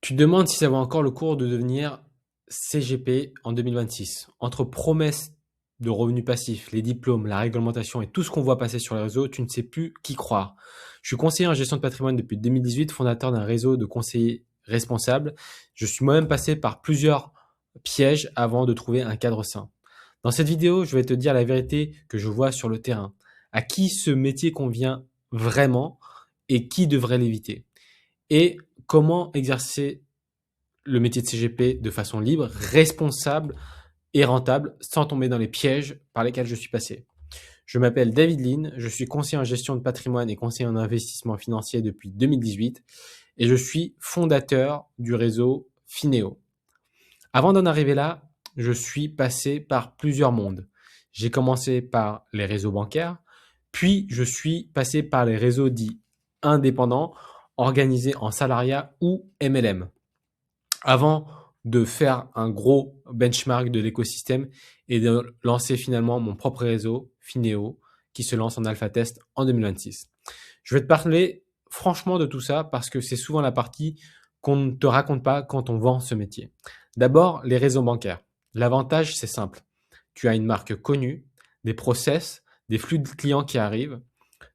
Tu te demandes si ça vaut encore le cours de devenir CGP en 2026. Entre promesses de revenus passifs, les diplômes, la réglementation et tout ce qu'on voit passer sur les réseaux, tu ne sais plus qui croire. Je suis conseiller en gestion de patrimoine depuis 2018, fondateur d'un réseau de conseillers responsables. Je suis moi-même passé par plusieurs pièges avant de trouver un cadre sain. Dans cette vidéo, je vais te dire la vérité que je vois sur le terrain. À qui ce métier convient vraiment et qui devrait l'éviter. Et comment exercer le métier de CGP de façon libre, responsable et rentable sans tomber dans les pièges par lesquels je suis passé. Je m'appelle David Lin, je suis conseiller en gestion de patrimoine et conseiller en investissement financier depuis 2018 et je suis fondateur du réseau Fineo. Avant d'en arriver là, je suis passé par plusieurs mondes. J'ai commencé par les réseaux bancaires, puis je suis passé par les réseaux dits indépendants, organisés en salariat ou MLM, avant de faire un gros benchmark de l'écosystème et de lancer finalement mon propre réseau, Fineo, qui se lance en alpha test en 2026. Je vais te parler franchement de tout ça parce que c'est souvent la partie qu'on ne te raconte pas quand on vend ce métier. D'abord, les réseaux bancaires. L'avantage, c'est simple. Tu as une marque connue, des process, des flux de clients qui arrivent,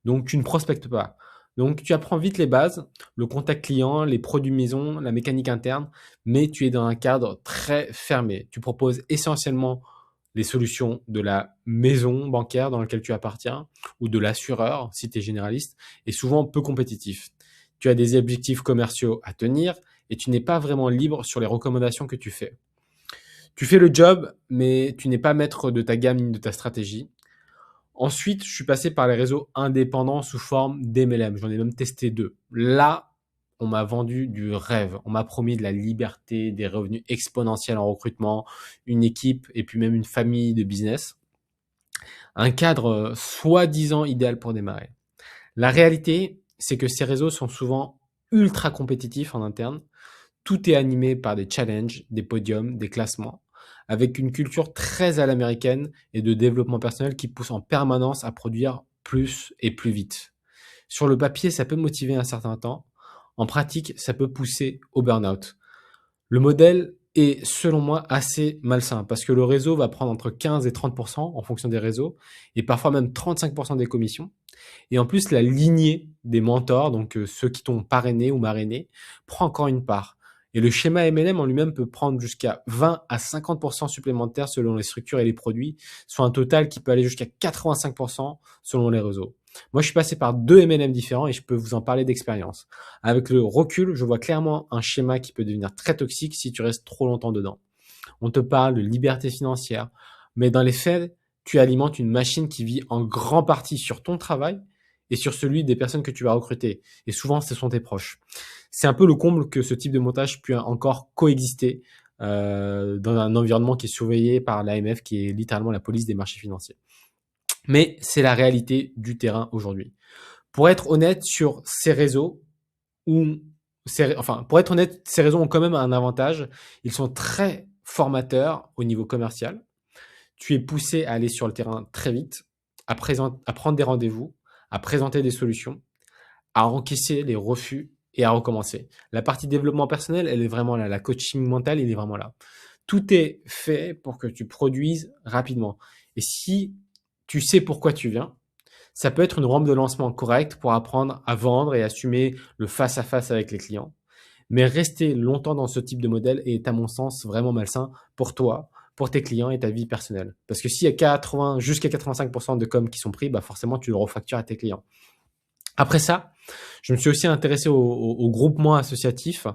donc tu ne prospectes pas. Donc tu apprends vite les bases, le contact client, les produits maison, la mécanique interne, mais tu es dans un cadre très fermé. Tu proposes essentiellement les solutions de la maison bancaire dans laquelle tu appartiens ou de l'assureur si tu es généraliste et souvent peu compétitif. Tu as des objectifs commerciaux à tenir et tu n'es pas vraiment libre sur les recommandations que tu fais. Tu fais le job, mais tu n'es pas maître de ta gamme ni de ta stratégie. Ensuite, je suis passé par les réseaux indépendants sous forme d'MLM. J'en ai même testé 2. Là, on m'a vendu du rêve. On m'a promis de la liberté, des revenus exponentiels en recrutement, une équipe et puis même une famille de business. Un cadre soi-disant idéal pour démarrer. La réalité, c'est que ces réseaux sont souvent ultra compétitifs en interne. Tout est animé par des challenges, des podiums, des classements, avec une culture très à l'américaine et de développement personnel qui pousse en permanence à produire plus et plus vite. Sur le papier, ça peut motiver un certain temps. En pratique, ça peut pousser au burn-out. Le modèle est, selon moi, assez malsain parce que le réseau va prendre entre 15 et 30% en fonction des réseaux et parfois même 35% des commissions. Et en plus, la lignée des mentors, donc ceux qui t'ont parrainé ou marrainé, prend encore une part. Et le schéma MLM en lui-même peut prendre jusqu'à 20 à 50% supplémentaires selon les structures et les produits, soit un total qui peut aller jusqu'à 85% selon les réseaux. Moi, je suis passé par 2 MLM différents et je peux vous en parler d'expérience. Avec le recul, je vois clairement un schéma qui peut devenir très toxique si tu restes trop longtemps dedans. On te parle de liberté financière, mais dans les faits, tu alimentes une machine qui vit en grande partie sur ton travail et sur celui des personnes que tu vas recruter. Et souvent, ce sont tes proches. C'est un peu le comble que ce type de montage puisse encore coexister dans un environnement qui est surveillé par l'AMF, qui est littéralement la police des marchés financiers. Mais c'est la réalité du terrain aujourd'hui. Pour être honnête sur ces réseaux, pour être honnête, ces réseaux ont quand même un avantage. Ils sont très formateurs au niveau commercial. Tu es poussé à aller sur le terrain très vite, à prendre des rendez-vous, à présenter des solutions, à encaisser les refus et à recommencer. La partie développement personnel, elle est vraiment là. La coaching mental, il est vraiment là. Tout est fait pour que tu produises rapidement. Et si tu sais pourquoi tu viens, ça peut être une rampe de lancement correcte pour apprendre à vendre et assumer le face-à-face avec les clients. Mais rester longtemps dans ce type de modèle est, à mon sens, vraiment malsain pour toi, pour tes clients et ta vie personnelle. Parce que s'il y a jusqu'à 85% de com qui sont pris, bah forcément, tu le refactures à tes clients. Après ça, je me suis aussi intéressé au groupement associatif.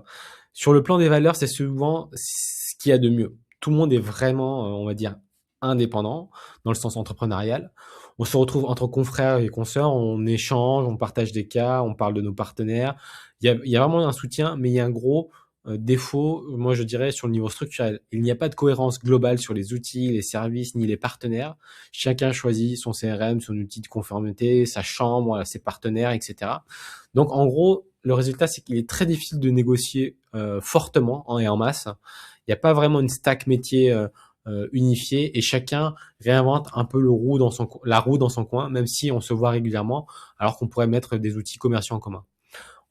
Sur le plan des valeurs, c'est souvent ce qu'il y a de mieux. Tout le monde est vraiment, on va dire, indépendant, dans le sens entrepreneurial. On se retrouve entre confrères et consoeurs, on échange, on partage des cas, on parle de nos partenaires. Il y a vraiment un soutien, mais il y a un gros défaut, moi je dirais, sur le niveau structurel. Il n'y a pas de cohérence globale sur les outils, les services, ni les partenaires. Chacun choisit son CRM, son outil de conformité, sa chambre, ses partenaires, etc. Donc en gros, le résultat, c'est qu'il est très difficile de négocier fortement et en masse. Il n'y a pas vraiment une stack métier unifiée et chacun réinvente un peu la roue dans son coin, même si on se voit régulièrement, alors qu'on pourrait mettre des outils commerciaux en commun.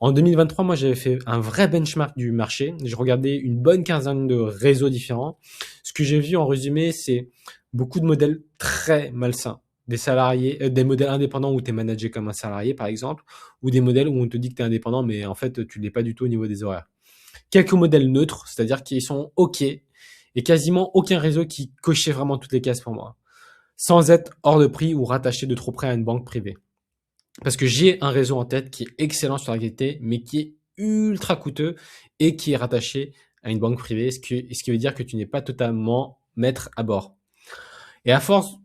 En 2023, moi, j'avais fait un vrai benchmark du marché. Je regardais une bonne quinzaine de réseaux différents. Ce que j'ai vu en résumé, c'est beaucoup de modèles très malsains. Des salariés, des modèles indépendants où tu es managé comme un salarié, par exemple, ou des modèles où on te dit que tu es indépendant, mais en fait, tu ne l'es pas du tout au niveau des horaires. Quelques modèles neutres, c'est-à-dire qui sont OK, et quasiment aucun réseau qui cochait vraiment toutes les cases pour moi, sans être hors de prix ou rattaché de trop près à une banque privée. Parce que j'ai un réseau en tête qui est excellent sur la qualité, mais qui est ultra coûteux et qui est rattaché à une banque privée, ce qui veut dire que tu n'es pas totalement maître à bord. Et à force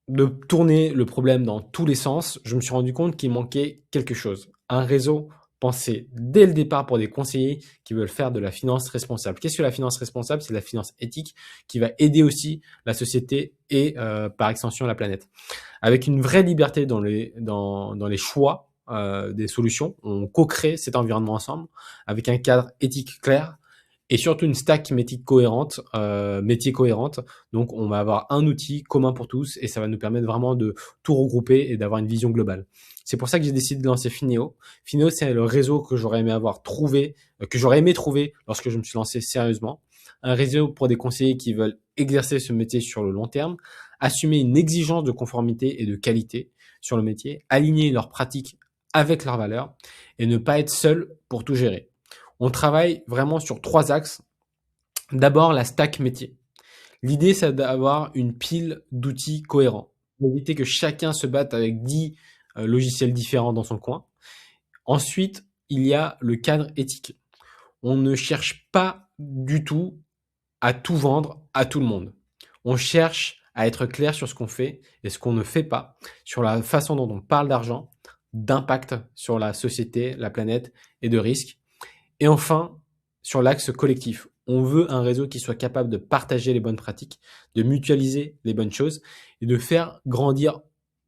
de tourner le problème dans tous les sens, je me suis rendu compte qu'il manquait quelque chose. Un réseau pensé dès le départ pour des conseillers qui veulent faire de la finance responsable. Qu'est-ce que la finance responsable? C'est la finance éthique qui va aider aussi la société et par extension la planète. Avec une vraie liberté dans les choix des solutions, on co-crée cet environnement ensemble avec un cadre éthique clair et surtout une stack métier cohérente. Donc, on va avoir un outil commun pour tous et ça va nous permettre vraiment de tout regrouper et d'avoir une vision globale. C'est pour ça que j'ai décidé de lancer Fineo. Fineo, c'est le réseau que j'aurais aimé trouver lorsque je me suis lancé sérieusement. Un réseau pour des conseillers qui veulent exercer ce métier sur le long terme, assumer une exigence de conformité et de qualité sur le métier, aligner leurs pratiques avec leurs valeurs et ne pas être seul pour tout gérer. On travaille vraiment sur 3 axes. D'abord, la stack métier. L'idée, c'est d'avoir une pile d'outils cohérents pour éviter que chacun se batte avec 10 logiciels différents dans son coin. Ensuite, il y a le cadre éthique. On ne cherche pas du tout à tout vendre à tout le monde. On cherche à être clair sur ce qu'on fait et ce qu'on ne fait pas, sur la façon dont on parle d'argent, d'impact sur la société, la planète et de risques. Et enfin, sur l'axe collectif, on veut un réseau qui soit capable de partager les bonnes pratiques, de mutualiser les bonnes choses et de faire grandir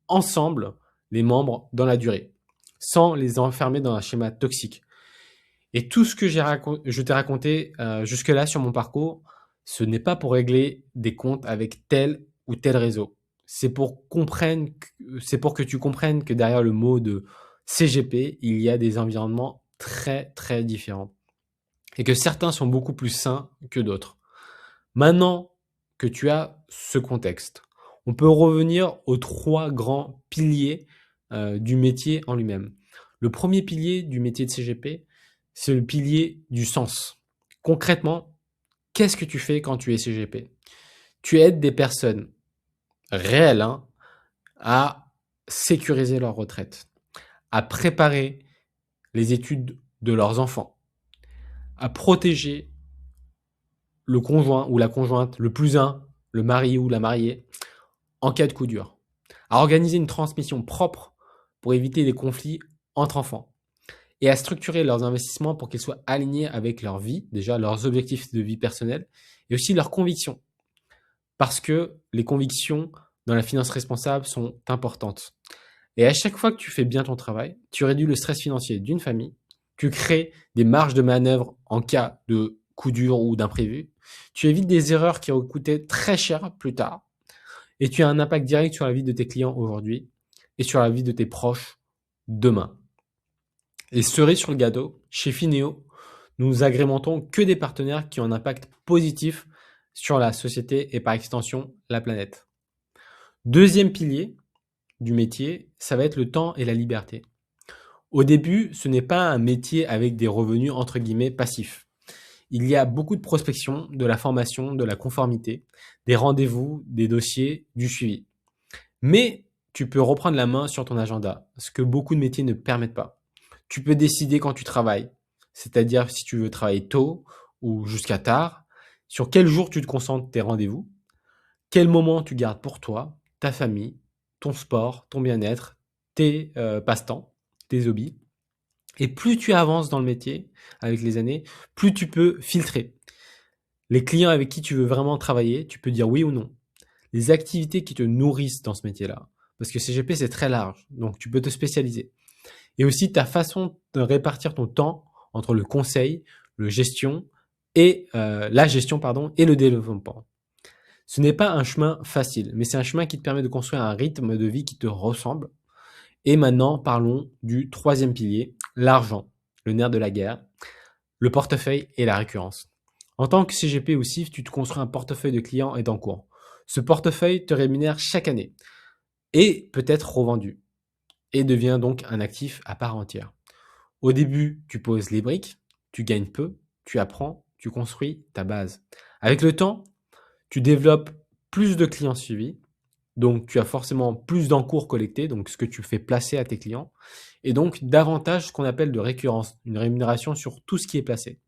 ensemble les membres dans la durée, sans les enfermer dans un schéma toxique. Et tout ce que je t'ai raconté jusque-là sur mon parcours, ce n'est pas pour régler des comptes avec tel ou tel réseau. C'est pour que tu comprennes que derrière le mot de CGP, il y a des environnements très très différents et que certains sont beaucoup plus sains que d'autres. Maintenant que tu as ce contexte, on peut revenir aux 3 grands piliers du métier en lui-même. Le premier pilier du métier de CGP, c'est le pilier du sens. Concrètement, qu'est-ce que tu fais quand tu es CGP? Tu aides des personnes réelles à sécuriser leur retraite, à préparer les études de leurs enfants, à protéger le conjoint ou la conjointe, le plus un, le mari ou la mariée, en cas de coup dur, à organiser une transmission propre pour éviter les conflits entre enfants et à structurer leurs investissements pour qu'ils soient alignés avec leur vie, déjà leurs objectifs de vie personnelle et aussi leurs convictions. Parce que les convictions dans la finance responsable sont importantes. Et à chaque fois que tu fais bien ton travail, tu réduis le stress financier d'une famille, tu crées des marges de manœuvre en cas de coup dur ou d'imprévu, tu évites des erreurs qui auraient coûté très cher plus tard, et tu as un impact direct sur la vie de tes clients aujourd'hui et sur la vie de tes proches demain. Et cerise sur le gâteau, chez Fineo, nous agrémentons que des partenaires qui ont un impact positif sur la société et par extension la planète. Deuxième pilier du métier, ça va être le temps et la liberté. Au début, ce n'est pas un métier avec des revenus entre guillemets passifs. Il y a beaucoup de prospection, de la formation, de la conformité, des rendez-vous, des dossiers, du suivi. Mais tu peux reprendre la main sur ton agenda, ce que beaucoup de métiers ne permettent pas. Tu peux décider quand tu travailles, c'est-à-dire si tu veux travailler tôt ou jusqu'à tard, sur quel jour tu te concentres tes rendez-vous, quel moment tu gardes pour toi, ta famille, ton sport, ton bien-être, tes passe-temps, tes hobbies. Et plus tu avances dans le métier avec les années, plus tu peux filtrer. Les clients avec qui tu veux vraiment travailler, tu peux dire oui ou non. Les activités qui te nourrissent dans ce métier-là. Parce que CGP, c'est très large, donc tu peux te spécialiser. Et aussi ta façon de répartir ton temps entre le conseil, la gestion et le développement. Ce n'est pas un chemin facile, mais c'est un chemin qui te permet de construire un rythme de vie qui te ressemble. Et maintenant, parlons du troisième pilier, l'argent. le nerf de la guerre, le portefeuille et la récurrence. En tant que CGP ou CIF, tu te construis un portefeuille de clients et d'encours. Ce portefeuille te rémunère chaque année et peut être revendu et devient donc un actif à part entière. Au début, tu poses les briques, tu gagnes peu, tu apprends, tu construis ta base. Avec le temps, tu développes plus de clients suivis, donc tu as forcément plus d'encours collectés, donc ce que tu fais placer à tes clients, et donc davantage ce qu'on appelle de récurrence, une rémunération sur tout ce qui est placé.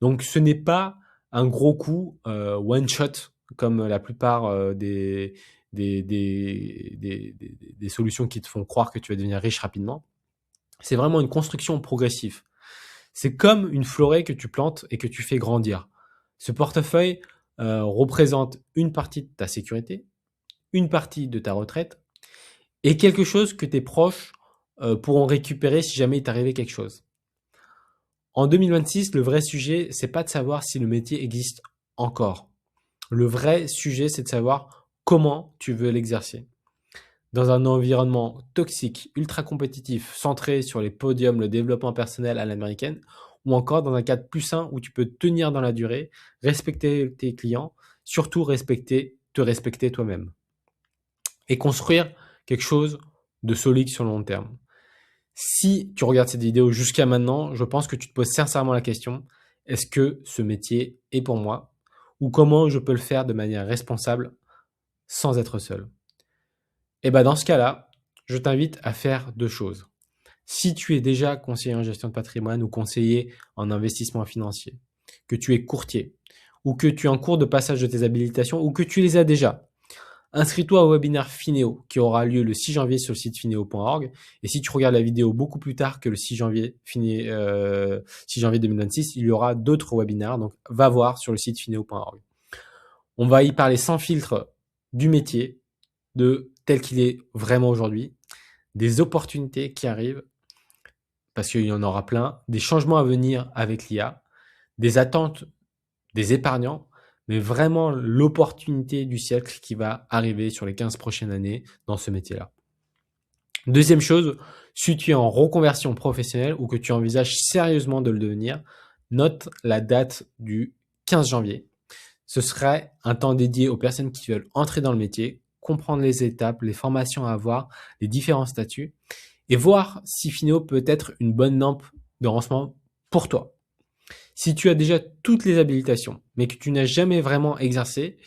Donc ce n'est pas un gros coup one shot comme la plupart des solutions qui te font croire que tu vas devenir riche rapidement. C'est vraiment une construction progressive. C'est comme une forêt que tu plantes et que tu fais grandir. Ce portefeuille représente une partie de ta sécurité, une partie de ta retraite et quelque chose que tes proches pourront récupérer si jamais il t'arrivait quelque chose. En 2026, le vrai sujet, c'est pas de savoir si le métier existe encore. Le vrai sujet, c'est de savoir comment tu veux l'exercer. Dans un environnement toxique, ultra compétitif, centré sur les podiums, le développement personnel à l'américaine, ou encore dans un cadre plus sain où tu peux tenir dans la durée, respecter tes clients, surtout te respecter toi-même. Et construire quelque chose de solide sur le long terme. Si tu regardes cette vidéo jusqu'à maintenant, je pense que tu te poses sincèrement la question, est-ce que ce métier est pour moi? Ou comment je peux le faire de manière responsable sans être seul? Et ben dans ce cas-là, je t'invite à faire deux choses. Si tu es déjà conseiller en gestion de patrimoine ou conseiller en investissement financier, que tu es courtier, ou que tu es en cours de passage de tes habilitations, ou que tu les as déjà, inscris-toi au webinaire Finéo qui aura lieu le 6 janvier sur le site finéo.org. Et si tu regardes la vidéo beaucoup plus tard que le 6 janvier, 6 janvier 2026, il y aura d'autres webinaires. Donc, va voir sur le site finéo.org. On va y parler sans filtre du métier, de tel qu'il est vraiment aujourd'hui, des opportunités qui arrivent, parce qu'il y en aura plein, des changements à venir avec l'IA, des attentes des épargnants, mais vraiment l'opportunité du siècle qui va arriver sur les 15 prochaines années dans ce métier-là. Deuxième chose, si tu es en reconversion professionnelle ou que tu envisages sérieusement de le devenir, note la date du 15 janvier. Ce serait un temps dédié aux personnes qui veulent entrer dans le métier, comprendre les étapes, les formations à avoir, les différents statuts, et voir si Finéo peut être une bonne lampe de lancement pour toi. Si tu as déjà toutes les habilitations, mais que tu n'as jamais vraiment exercé,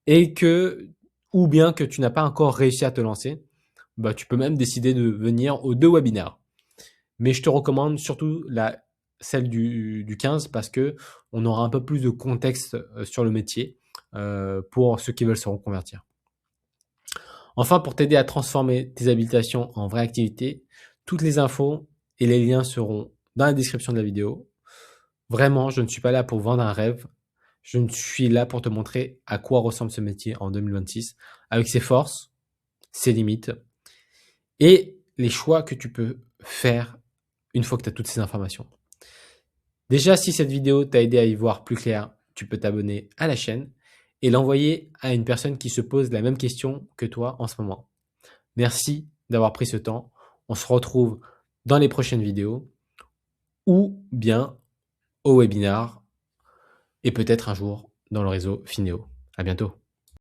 ou bien que tu n'as pas encore réussi à te lancer, bah, tu peux même décider de venir aux deux webinaires. Mais je te recommande surtout celle du 15 parce que on aura un peu plus de contexte sur le métier pour ceux qui veulent se reconvertir. Enfin, pour t'aider à transformer tes habilitations en vraie activité, toutes les infos et les liens seront dans la description de la vidéo. Vraiment, je ne suis pas là pour vendre un rêve. Je ne suis là pour te montrer à quoi ressemble ce métier en 2026, avec ses forces, ses limites et les choix que tu peux faire une fois que tu as toutes ces informations. Déjà, si cette vidéo t'a aidé à y voir plus clair, tu peux t'abonner à la chaîne et l'envoyer à une personne qui se pose la même question que toi en ce moment. Merci d'avoir pris ce temps. On se retrouve dans les prochaines vidéos ou bien au webinar et peut-être un jour dans le réseau Finéo. À bientôt.